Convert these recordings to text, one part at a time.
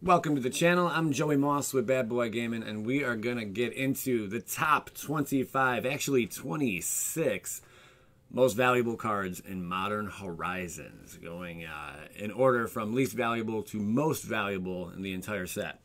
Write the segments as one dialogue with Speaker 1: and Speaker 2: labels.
Speaker 1: Welcome to the channel. I'm Joey Moss with Bad Boy Gaming, and we are going to get into the top 25, actually 26 most valuable cards in Modern Horizons, going in order from least valuable to most valuable in the entire set.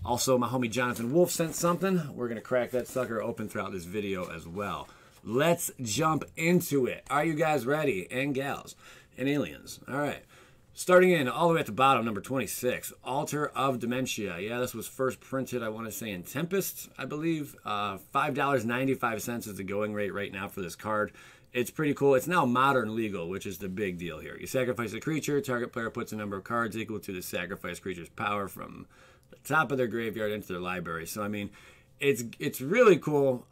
Speaker 1: Also, my homie Jonathan Wolf sent something. We're going to crack that sucker open throughout this video as well. Let's jump into it. Are you guys ready? And gals and aliens. All right. Starting in all the way at the bottom, number 26, Altar of Dementia. Yeah, this was first printed, I want to say, in Tempest, I believe. $5.95 is the going rate right now for this card. It's pretty cool. It's now modern legal, which is the big deal here. You sacrifice a creature, target player puts a number of cards equal to the sacrificed creature's power from the top of their graveyard into their library. So, I mean, it's really cool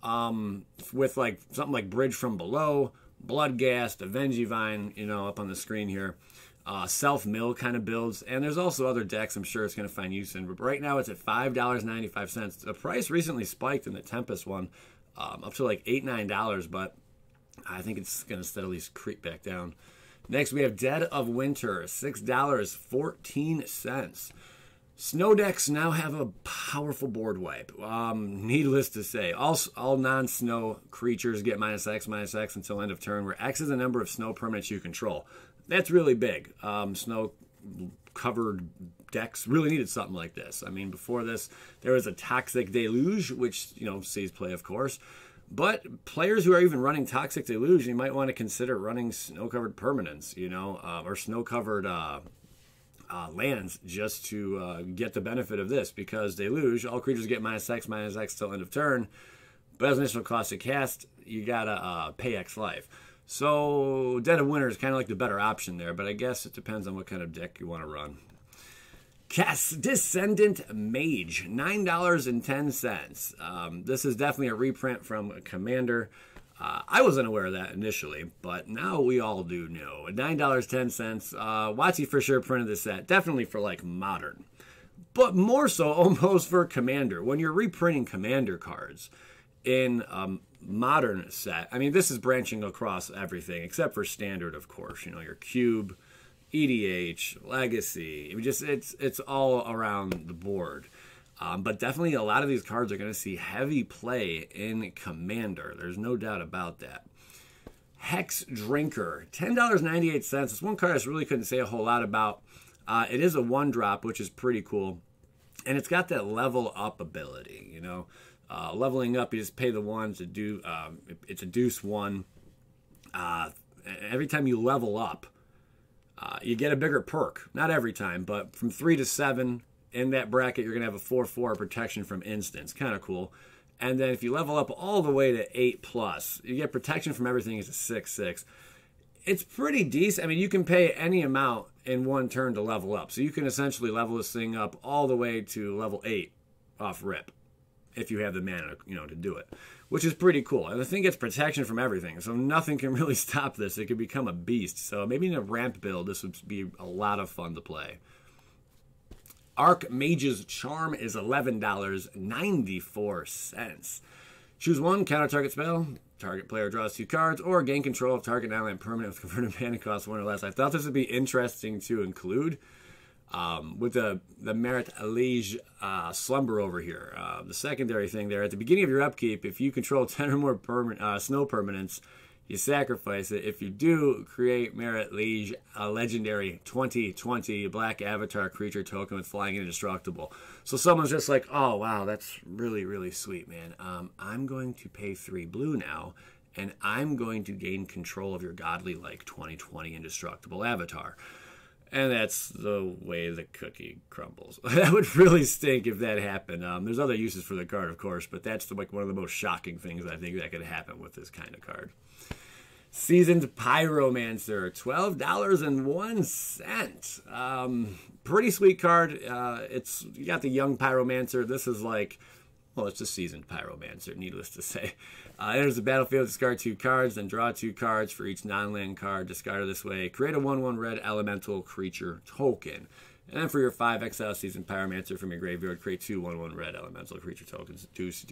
Speaker 1: with like something like Bridge from Below, Bloodghast, Vengevine, you know, up on the screen here. Self-mill kind of builds, and there's also other decks I'm sure it's going to find use in, but right now it's at $5.95. The price recently spiked in the Tempest one up to like $8-9, but I think it's going to steadily creep back down. Next we have Dead of Winter, $6.14. Snow decks now have a powerful board wipe. Needless to say, all non-snow creatures get -X until end of turn, where X is the number of snow permanents you control. That's really big. Snow-covered decks really needed something like this. I mean, before this, there was a Toxic Deluge, which, you know, sees play, of course. But players who are even running Toxic Deluge, you might want to consider running snow-covered permanents, you know, or snow-covered lands just to get the benefit of this. Because Deluge, all creatures get -X till end of turn. But as initial cost to cast, you gotta pay X life. So Dead of Winter is kind of like the better option there, but I guess it depends on what kind of deck you want to run. Descendant Mage, $9.10. This is definitely a reprint from Commander. I wasn't aware of that initially, but now we all do know. $9.10. WotC for sure printed this set, definitely for like Modern, but more so almost for Commander. When you're reprinting Commander cards in Modern set, I mean, this is branching across everything except for Standard, of course. You know, your Cube, EDH, Legacy. It's all around the board. But definitely a lot of these cards are going to see heavy play in Commander. There's no doubt about that. Hex Drinker, $10.98. It's one card I just really couldn't say a whole lot about. It is a 1-drop, which is pretty cool. And it's got that level up ability, you know. Leveling up, you just pay the 1 to do, it's a deuce 1. Every time you level up, you get a bigger perk. Not every time, but from 3 to 7 in that bracket, you're going to have a 4/4 protection from instants. Kind of cool. And then if you level up all the way to 8+, you get protection from everything as a 6/6. It's pretty decent. I mean, you can pay any amount in one turn to level up. So you can essentially level this thing up all the way to level 8 off rip, if you have the mana, you know, to do it, which is pretty cool. And the thing gets protection from everything, so nothing can really stop this. It could become a beast. So maybe in a ramp build, this would be a lot of fun to play. Archmage's Charm is $11.94. Choose one, counter target spell. Target player draws 2 cards, or gain control of target non-land permanent with converted mana cost 1 or less. I thought this would be interesting to include. With the Marit Alege Slumber over here. The secondary thing there, at the beginning of your upkeep, if you control 10 or more snow permanents, you sacrifice it. If you do, create Marit Alege, a legendary 20/20 black avatar creature token with flying indestructible. So someone's just like, oh wow, that's really, really sweet, man. I'm going to pay 3 blue now, and I'm going to gain control of your godly like 20/20 indestructible avatar. And that's the way the cookie crumbles. That would really stink if that happened. There's other uses for the card, of course, but that's like one of the most shocking things I think that could happen with this kind of card. Seasoned Pyromancer, $12.01. Pretty sweet card. You got the young Pyromancer. This is like, well, it's a seasoned Pyromancer, needless to say. Enters the battlefield, discard 2 cards, then draw 2 cards for each non-land card discarded this way. Create a 1/1 red elemental creature token. And then for your 5 exile Seasoned Pyromancer from your graveyard, create 2 1/1 red elemental creature tokens. Deuce.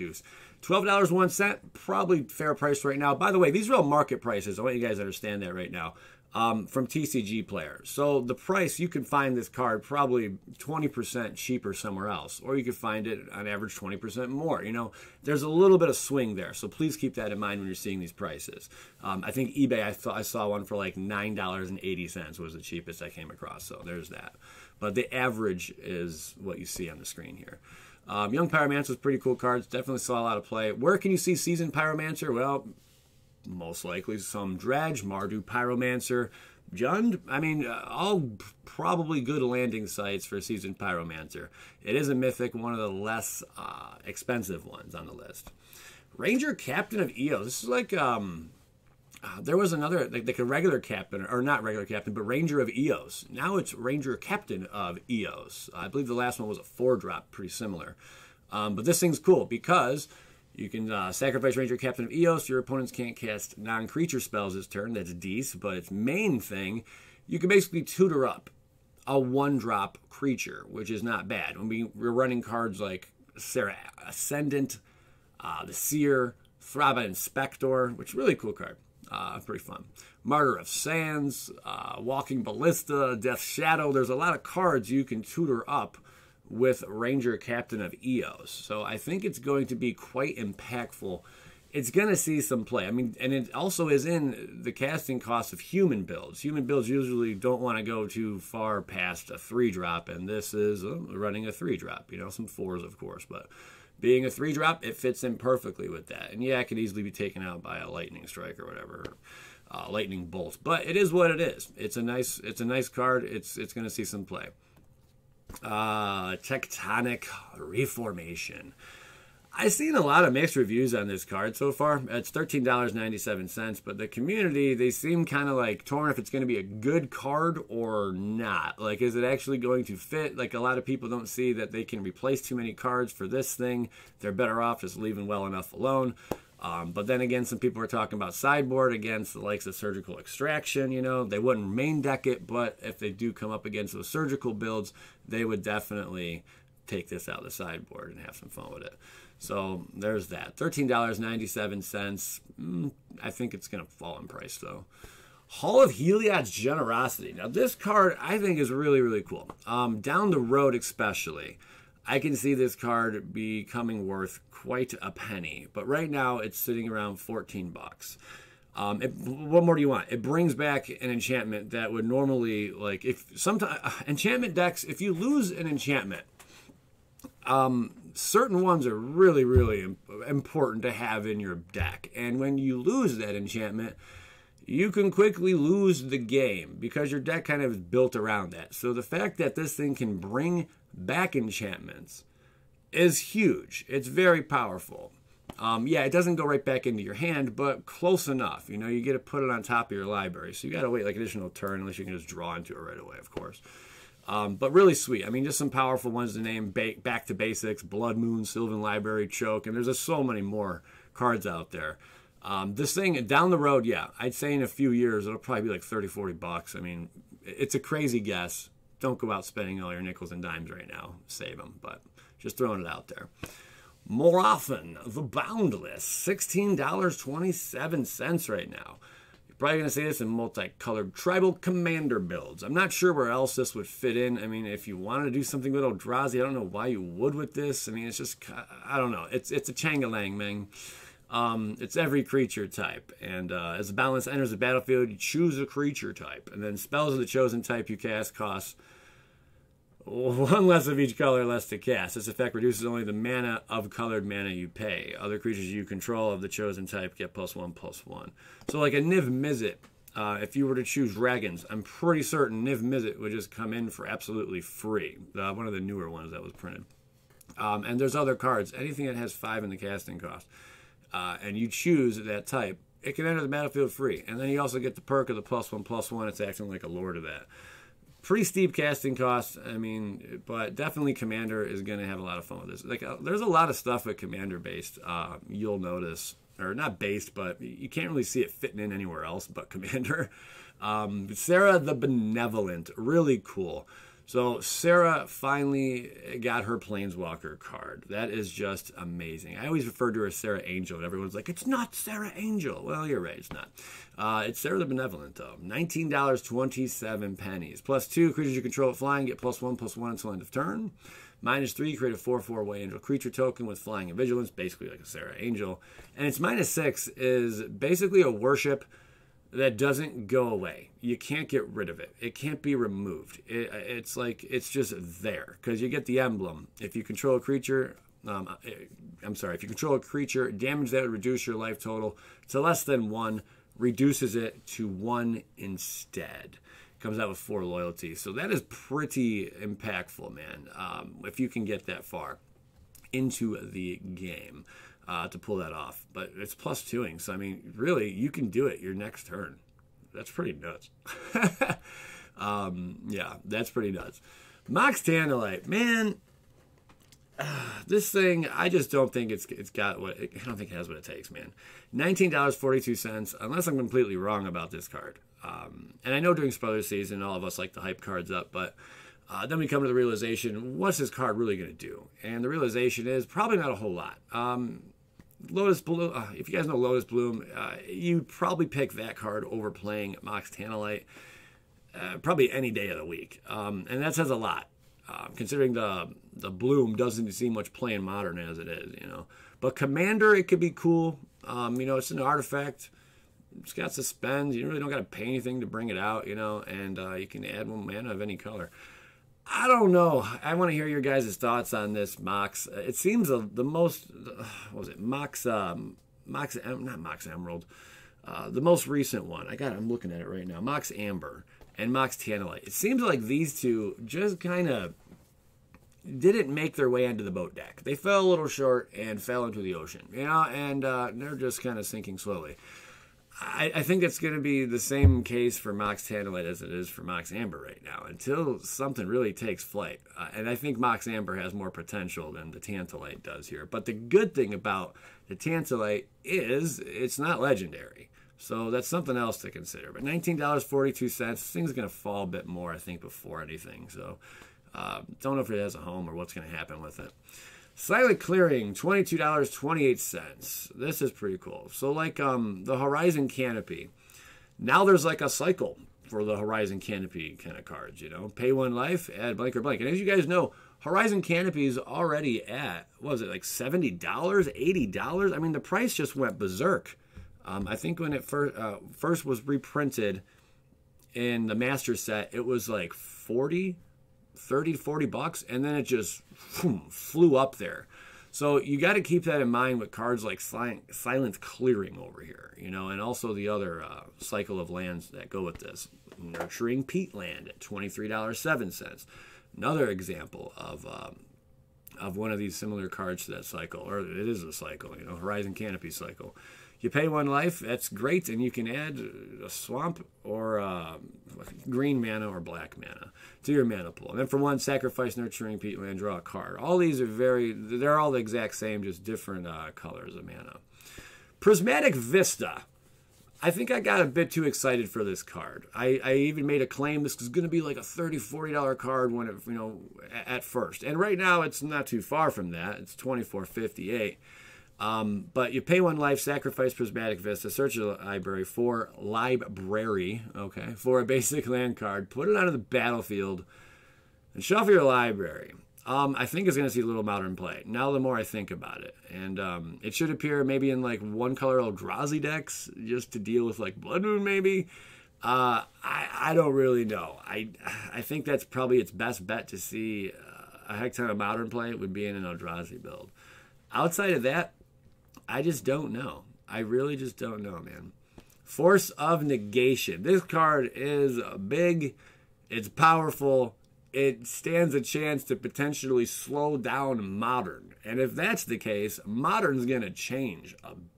Speaker 1: $12.01, probably fair price right now. By the way, these are all market prices. I want you guys to understand that right now. from TCG Player. So the price, you can find this card probably 20% cheaper somewhere else, or you could find it on average 20% more. You know, there's a little bit of swing there, so please keep that in mind when you're seeing these prices. I think eBay, I saw one for like $9.80 was the cheapest I came across, so there's that. But the average is what you see on the screen here. Young Pyromancer is pretty cool cards. Definitely saw a lot of play. Where can you see Seasoned Pyromancer? Well, most likely some Dredge, Mardu Pyromancer, Jund. I mean, all probably good landing sites for Seasoned Pyromancer. It is a mythic, one of the less expensive ones on the list. Ranger Captain of Eos. This is like, there was another, like a regular captain, or not regular captain, but Ranger of Eos. Now it's Ranger Captain of Eos. I believe the last one was a 4-drop, pretty similar. But this thing's cool because you can sacrifice Ranger Captain of Eos. Your opponents can't cast non-creature spells this turn. That's decent. But its main thing, you can basically tutor up a 1-drop creature, which is not bad. When we're running cards like Serra Ascendant, the Seer, Thraben Inspector, which is a really cool card. Pretty fun. Martyr of Sands, Walking Ballista, Death Shadow. There's a lot of cards you can tutor up with Ranger Captain of Eos. So I think it's going to be quite impactful. It's going to see some play. I mean, and it also is in the casting cost of human builds. Human builds usually don't want to go too far past a 3-drop, and this is running a 3-drop. You know, some 4s, of course, but being a 3-drop, it fits in perfectly with that. And yeah, it could easily be taken out by a lightning strike or whatever, lightning bolt. But it is what it is. It's a nice card. It's going to see some play. Tectonic Reformation. I've seen a lot of mixed reviews on this card so far. It's $13.97, but the community, they seem kind of like torn if it's going to be a good card or not. Like, is it actually going to fit? Like, a lot of people don't see that they can replace too many cards for this thing. They're better off just leaving well enough alone. But then again, some people are talking about sideboard against the likes of Surgical Extraction. You know, they wouldn't main deck it, but if they do come up against those surgical builds, they would definitely take this out of the sideboard and have some fun with it. So there's that. $13.97. I think it's going to fall in price, though. Hall of Heliod's Generosity. Now, this card I think is really, really cool. Down the road especially, I can see this card becoming worth quite a penny. But right now, it's sitting around 14 bucks. What more do you want? It brings back an enchantment that would normally, like, if sometimes enchantment decks, if you lose an enchantment, certain ones are really, really important to have in your deck. And when you lose that enchantment, you can quickly lose the game because your deck kind of is built around that. So the fact that this thing can bring back enchantments is huge. It's very powerful. Yeah, it doesn't go right back into your hand, but close enough. You know, you get to put it on top of your library. So you got to wait like an additional turn unless you can just draw into it right away, of course. But really sweet. I mean, just some powerful ones to name. Back to Basics, Blood Moon, Sylvan Library, Choke, and there's just so many more cards out there. This thing, down the road, yeah, I'd say in a few years, it'll probably be like 30, 40 bucks. I mean, it's a crazy guess. Don't go out spending all your nickels and dimes right now. Save them, but just throwing it out there. More often, the Boundless, $16.27 right now. You're probably going to see this in multicolored Tribal Commander builds. I'm not sure where else this would fit in. I mean, if you wanted to do something with Eldrazi, I don't know why you would with this. I mean, it's just, I don't know. It's a Changalang, man. It's every creature type. And as the Boundless enters the battlefield, you choose a creature type. And then spells of the chosen type you cast cost 1 less of each color less to cast. This effect reduces only the mana of colored mana you pay. Other creatures you control of the chosen type get +1/+1. So like a Niv Mizzet, if you were to choose dragons, I'm pretty certain Niv Mizzet would just come in for absolutely free. One of the newer ones that was printed. And there's other cards. Anything that has 5 in the casting cost. And you choose that type, it can enter the battlefield free. And then you also get the perk of the +1/+1. It's acting like a lord of that. Pretty steep casting costs, I mean, but definitely Commander is going to have a lot of fun with this. Like, there's a lot of stuff with Commander-based, you'll notice. Or not based, but you can't really see it fitting in anywhere else but Commander. Serra the Benevolent, really cool. So Sarah finally got her Planeswalker card. That is just amazing. I always refer to her as Sarah Angel, and everyone's like, it's not Sarah Angel. Well, you're right, it's not. It's Sarah the Benevolent, though. $19.27. +2, creatures you control at flying get +1/+1 until end of turn. -3, create a 4/4 white angel creature token with flying and vigilance, basically like a Sarah Angel. And its -6 is basically a worship that doesn't go away. You can't get rid of it. It can't be removed. It's like, it's just there because you get the emblem. If you control a creature, if you control a creature, damage that would reduce your life total to less than 1, reduces it to 1 instead. Comes out with 4 loyalty. So that is pretty impactful, man, if you can get that far into the game to pull that off. But it's +2ing, so I mean, really, you can do it your next turn. That's pretty nuts. Yeah, that's pretty nuts. Mox Tantalite, man, this thing, I just don't think it's got what, I don't think it has what it takes, man. $19.42, unless I'm completely wrong about this card. And I know during spoiler season, all of us like to hype cards up, but then we come to the realization, what's this card really going to do? And the realization is probably not a whole lot. Lotus Bloom, if you guys know Lotus Bloom, you'd probably pick that card over playing Mox Tantalite probably any day of the week. And that says a lot, considering the Bloom doesn't seem much playing Modern as it is, you know. But Commander, it could be cool. You know, it's an artifact. It's got Suspend. You really don't got to pay anything to bring it out, you know, and you can add 1 mana of any color. I don't know. I want to hear your guys' thoughts on this Mox. It seems the most, what was it? Not Mox Emerald. The most recent one. I'm looking at it right now. Mox Amber and Mox Tantalite. It seems like these two just kind of didn't make their way into the boat deck. They fell a little short and fell into the ocean, you know, and they're just kind of sinking slowly. I think it's going to be the same case for Mox Tantalite as it is for Mox Amber right now, until something really takes flight. And I think Mox Amber has more potential than the Tantalite does here. But the good thing about the Tantalite is it's not legendary. So that's something else to consider. But $19.42, this thing's going to fall a bit more, I think, before anything. So don't know if it has a home or what's going to happen with it. Silent Clearing, $22.28. This is pretty cool. So like the Horizon Canopy, now there's like a cycle for the Horizon Canopy kind of cards, you know. Pay 1 life, add blank or blank. And as you guys know, Horizon Canopy is already at, what was it, like $70, $80? I mean, the price just went berserk. I think when it first was reprinted in the Master Set, it was like 30 to 40 bucks, and then it just flew up there. So you got to keep that in mind with cards like Silent Clearing over here, you know, and also the other cycle of lands that go with this. Nurturing Peatland at $23.07. Another example of one of these similar cards to that cycle, or it is a cycle, you know, Horizon Canopy cycle. You pay 1 life, that's great, and you can add a swamp or green mana or black mana to your mana pool. And then for 1, sacrifice Nurturing Peatland, draw a card. All these are they're all the exact same, just different colors of mana. Prismatic Vista. I think I got a bit too excited for this card. I even made a claim this is going to be like a $30, $40 card when it, you know, at first. And right now it's not too far from that. It's $24.58. But you pay 1 life, sacrifice Prismatic Vista, search your library for a basic land card, put it onto the battlefield, and shuffle your library. I think it's going to see a little Modern play, now the more I think about it. And it should appear maybe in like 1-color Eldrazi decks, just to deal with like Blood Moon maybe. I don't really know. I think that's probably its best bet to see a heck ton of Modern play would be in an Eldrazi build. Outside of that, I just don't know. I really just don't know, man. Force of Negation. This card is big. It's powerful. It stands a chance to potentially slow down Modern. And if that's the case, Modern's going to change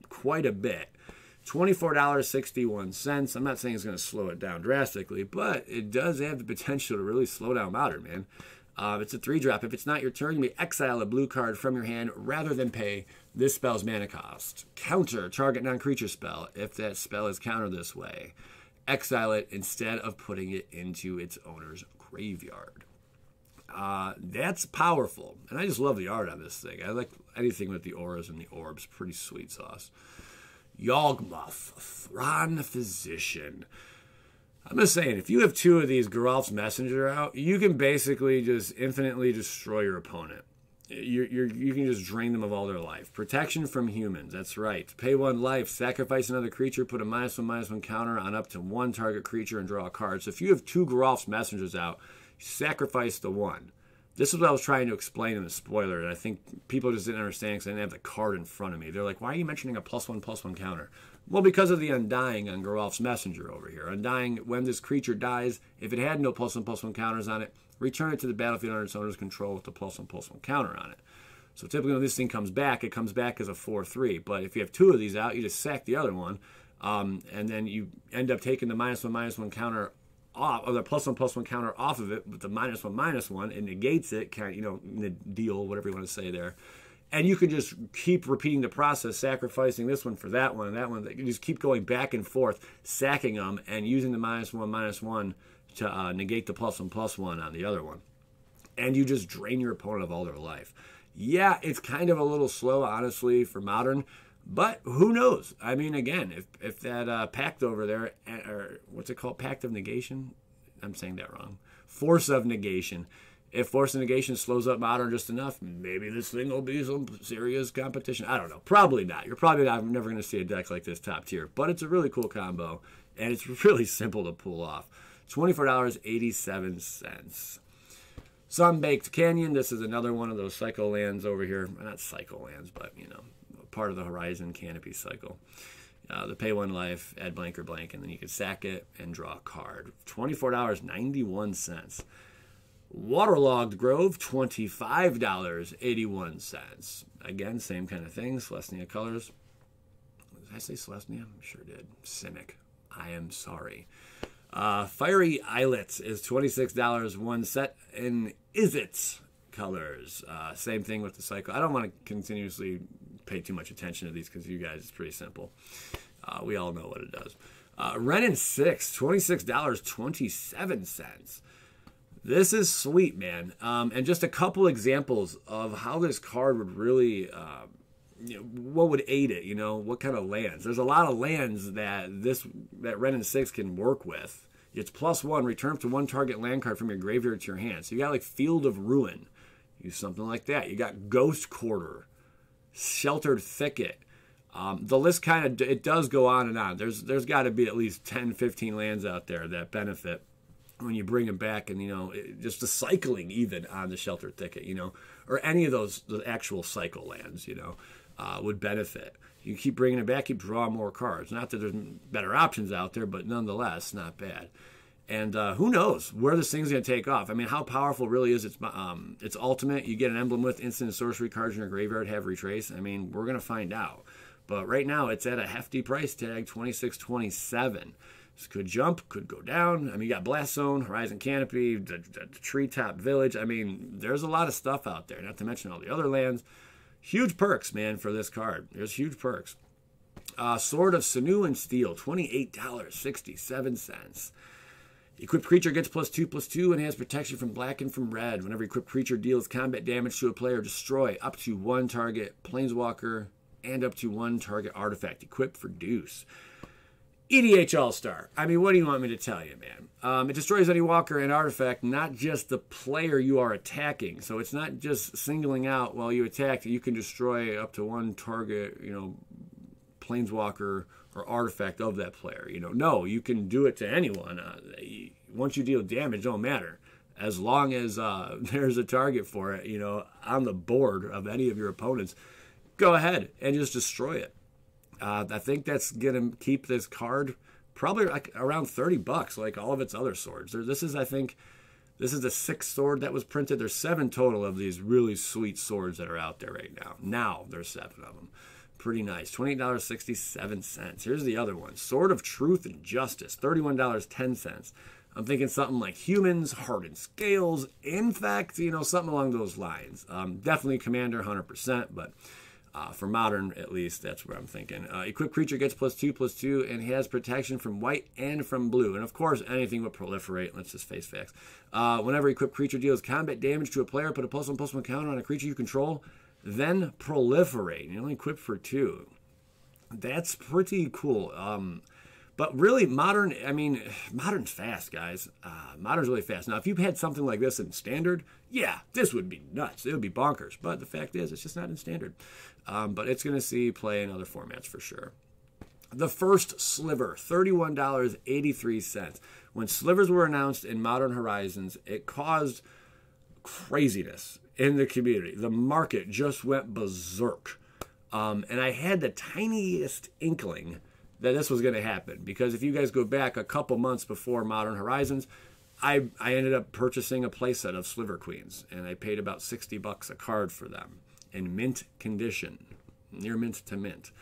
Speaker 1: quite a bit. $24.61. I'm not saying it's going to slow it down drastically, but it does have the potential to really slow down Modern, man. It's a 3-drop. If it's not your turn, you may exile a blue card from your hand rather than pay this spell's mana cost. Counter target non-creature spell. If that spell is countered this way, exile it instead of putting it into its owner's graveyard. That's powerful. And I just love the art on this thing. I like anything with the auras and the orbs. Pretty sweet sauce. Yawgmoth, Thrawn Physician. I'm just saying, if you have two of these Geralf's Messenger out, you can basically just infinitely destroy your opponent. You can just drain them of all their life. Protection from humans, that's right. Pay 1 life, sacrifice another creature, put a -1/-1 counter on up to 1 target creature and draw a card. So if you have 2 Geralf's Messengers out, sacrifice the 1. This is what I was trying to explain in the spoiler, and I think people just didn't understand because I didn't have the card in front of me. They're like, why are you mentioning a +1/+1 counter? Well, because of the Undying on Geralf's Messenger over here. Undying, when this creature dies, if it had no +1/+1 counters on it, return it to the battlefield under its owner's control with the +1/+1 counter on it. So typically when this thing comes back, it comes back as a 4/3. But if you have 2 of these out, you just sack the other one, and then you end up taking the -1/-1 counter off, or the +1/+1 counter off of it with the -1/-1. It negates it, the deal, whatever you want to say there. And you can just keep repeating the process, sacrificing this one for that one and that one. You just keep going back and forth, sacking them, and using the -1/-1 to negate the +1/+1 on the other one. And you just drain your opponent of all their life. Yeah, it's kind of a little slow, honestly, for Modern. But who knows? I mean, again, if that pact over there, or what's it called? Pact of Negation? I'm saying that wrong. Force of Negation. If Force of Negation slows up Modern just enough, maybe this thing will be some serious competition. I don't know. Probably not. You're probably never going to see a deck like this top tier. But it's a really cool combo, and it's really simple to pull off. $24.87. Sunbaked Canyon. This is another one of those cycle lands over here. Not cycle lands, but, part of the Horizon Canopy cycle. The pay 1 life, add blank or blank, and then you can sack it and draw a card. $24.91. Waterlogged Grove, $25.81. Again, same kind of thing. Selesnya colors. Did I say Selesnya? I sure did. Cynic. I am sorry. Fiery Islets is $26 1 set in Izzet colors. Same thing with the cycle. I don't want to continuously pay too much attention to these because you guys, it's pretty simple. We all know what it does. Renin 6, $26.27. This is sweet, man. And just a couple examples of how this card would really, what would aid it, what kind of lands. There's a lot of lands that Renin 6 can work with. It's +1, return up to 1 target land card from your graveyard to your hand. So you got like Field of Ruin. Use something like that. You got Ghost Quarter, Sheltered Thicket. The list it does go on and on. There's got to be at least 10, 15 lands out there that benefit when you bring them back, and just the cycling even on the Sheltered Thicket, or any of the actual cycle lands, would benefit. You keep bringing it back, keep drawing more cards. Not that there's better options out there, but nonetheless, not bad. And who knows where this thing's going to take off. I mean, how powerful really is its ultimate? You get an emblem with instant and sorcery cards in your graveyard have retrace. I mean, we're going to find out. But right now, it's at a hefty price tag, $26.27. This could jump, could go down. I mean, you got Blast Zone, Horizon Canopy, the Treetop Village. I mean, there's a lot of stuff out there, not to mention all the other lands. Huge perks, man, for this card. There's huge perks. Sword of Sinew and Steel, $28.67. Equipped creature gets +2/+2 and has protection from black and from red. Whenever equipped creature deals combat damage to a player, destroy up to 1 target Planeswalker and up to 1 target artifact. Equipped for Deuce. EDH All-Star. I mean, what do you want me to tell you, man? It destroys any walker and artifact, not just the player you are attacking. So it's not just singling out while you attack. You can destroy up to 1 target, Planeswalker or artifact of that player. No, you can do it to anyone. Once you deal damage, don't matter. As long as there's a target for it, on the board of any of your opponents, go ahead and just destroy it. I think that's going to keep this card probably like around $30, like all of its other swords. This is the 6th sword that was printed. There's 7 total of these really sweet swords that are out there right now. Now there's 7 of them. Pretty nice. $28.67. Here's the other one. Sword of Truth and Justice, $31.10. I'm thinking something like Humans, Hardened Scales, in fact, something along those lines. Definitely Commander, 100%, but For Modern, at least, that's what I'm thinking. Equipped creature gets +2/+2 and has protection from white and from blue. And of course, anything would proliferate. Let's just face facts. Whenever equipped creature deals combat damage to a player, put a +1/+1 counter on a creature you control, then proliferate. You're only equipped for 2. That's pretty cool. But really, Modern, I mean, Modern's fast, guys. Modern's really fast. Now, if you had something like this in Standard, yeah, this would be nuts. It would be bonkers. But the fact is, it's just not in Standard. But it's going to see play in other formats for sure. The first sliver, $31.83. When slivers were announced in Modern Horizons, it caused craziness in the community. The market just went berserk. And I had the tiniest inkling that this was going to happen, because if you guys go back a couple months before Modern Horizons, I ended up purchasing a playset of Sliver Queens, and I paid about $60 a card for them in mint condition, near mint to mint.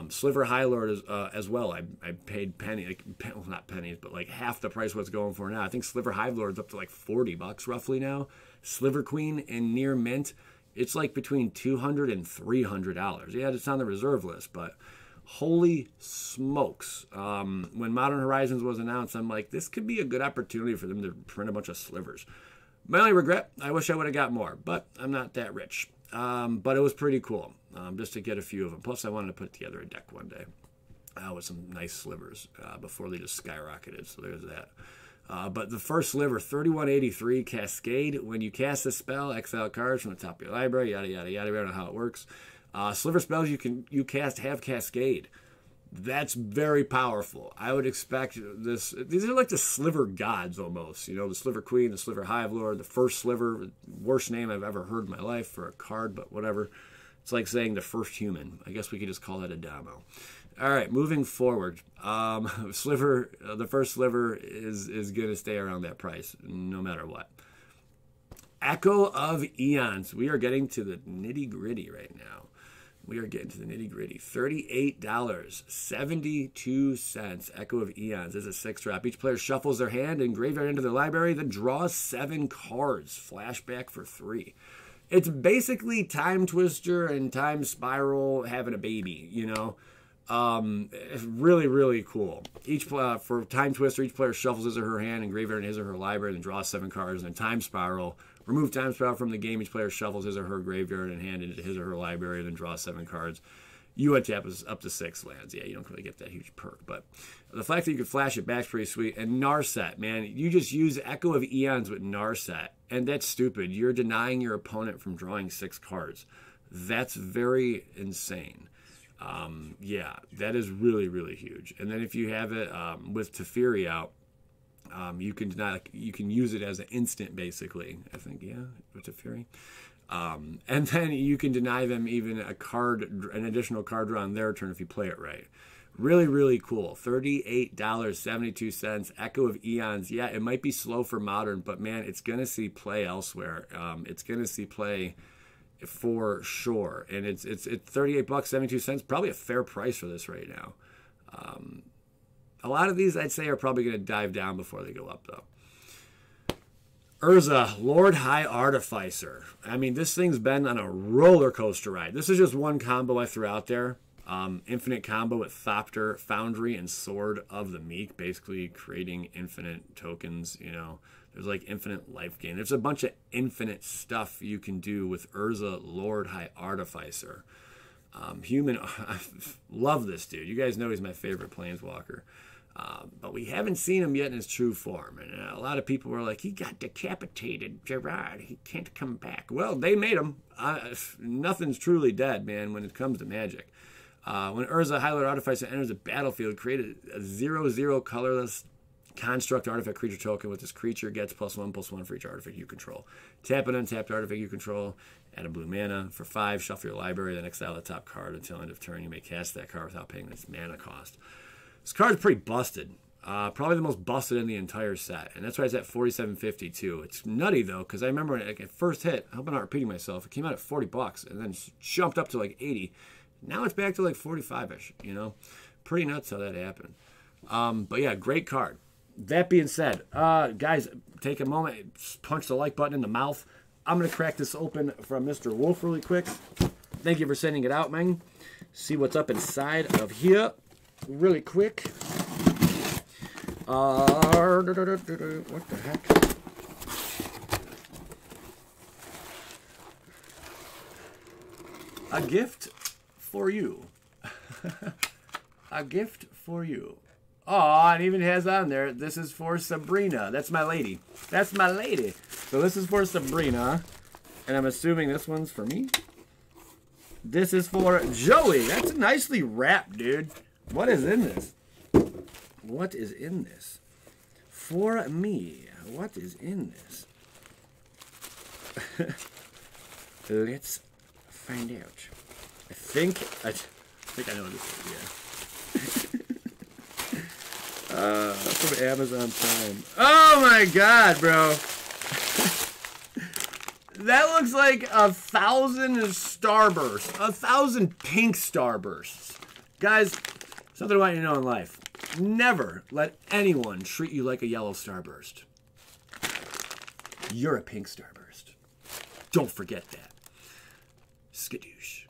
Speaker 1: Sliver High Lord as well. I paid well, not pennies, but like half the price what it's going for now. I think Sliver High Lord's up to like $40 roughly now. Sliver Queen in near mint, it's like between $200 and $300. Yeah, it's on the reserve list, but holy smokes. When Modern Horizons was announced, I'm like, this could be a good opportunity for them to print a bunch of slivers. My only regret, I wish I would have got more, but I'm not that rich. But it was pretty cool just to get a few of them. Plus, I wanted to put together a deck one day with some nice slivers before they just skyrocketed. So there's that. But the first sliver, 3183 Cascade. When you cast a spell, exile cards from the top of your library, yada, yada, yada. I don't know how it works. Sliver spells you cast have Cascade. That's very powerful. I would expect this. These are like the Sliver gods almost. You know, the Sliver Queen, the Sliver Hive Lord, the first Sliver. Worst name I've ever heard in my life for a card, but whatever. It's like saying the first human. I guess we could just call that a demo. All right, moving forward. Sliver, the first Sliver is going to stay around that price no matter what. Echo of Eons. We are getting to the nitty gritty right now. We are getting to the nitty-gritty. $38.72. Echo of Eons is a 6-drop. Each player shuffles their hand and graveyard into their library, then draws 7 cards. Flashback for 3. It's basically Time Twister and Time Spiral having a baby, you know. It's really, really cool. For Time Twister, each player shuffles his or her hand and graveyard in his or her library, then draws 7 cards. And then Time Spiral, remove Time Spiral from the game. Each player shuffles his or her graveyard and hand into his or her library, then draws 7 cards. You untap is up to 6 lands. Yeah, you don't really get that huge perk, but the fact that you can flash it back is pretty sweet. And Narset, man, you just use Echo of Eons with Narset, and that's stupid. You're denying your opponent from drawing 6 cards. That's very insane. Yeah, that is really, really huge. And then if you have it with Teferi out, you can use it as an instant, basically. I think, yeah, with Teferi. And then you can deny them even an additional card draw on their turn if you play it right. Really, really cool. $38.72. Echo of Eons. Yeah, it might be slow for Modern, but man, it's going to see play elsewhere. It's going to see play for sure. And it's $38.72. Probably a fair price for this right now. A lot of these, I'd say, are probably going to dive down before they go up, though. Urza, Lord High Artificer. I mean, this thing's been on a roller coaster ride. This is just one combo I threw out there. Infinite combo with Thopter, Foundry, and Sword of the Meek, basically creating infinite tokens. You know, there's like infinite life gain. There's a bunch of infinite stuff you can do with Urza, Lord High Artificer. I love this dude. You guys know he's my favorite Planeswalker. But we haven't seen him yet in his true form. And a lot of people were like, he got decapitated, Gerard. He can't come back. Well, they made him. Nothing's truly dead, man, when it comes to Magic. When Urza, High Lord Artificer enters the battlefield, create a 0/0 colorless construct artifact creature token with this creature gets +1/+1 for each artifact you control. Tap an untapped artifact you control, add a blue mana. For 5, shuffle your library, then exile the top card until end of turn. You may cast that card without paying its mana cost. This card's pretty busted. Probably the most busted in the entire set. And that's why it's at $47.50 too. It's nutty though, because I remember when it first hit, I hope I'm not repeating myself, it came out at $40 and then jumped up to like 80. Now it's back to like 45-ish, you know? Pretty nuts how that happened. But yeah, great card. That being said, guys, take a moment, punch the like button in the mouth. I'm going to crack this open from Mr. Wolf really quick. Thank you for sending it out, man. See what's up inside of here really quick. What the heck? A gift for you. A gift for you. Oh, it even has on there, this is for Sabrina. That's my lady. That's my lady. So this is for Sabrina. And I'm assuming this one's for me. This is for Joey. That's nicely wrapped, dude. What is in this? What is in this? For me. What is in this? Let's find out. I think I know what this is, yeah. From Amazon Prime. Oh my god, bro. That looks like 1,000 starbursts. 1,000 pink starbursts. Guys, something I want you to know in life. Never let anyone treat you like a yellow starburst. You're a pink starburst. Don't forget that. Skadoosh.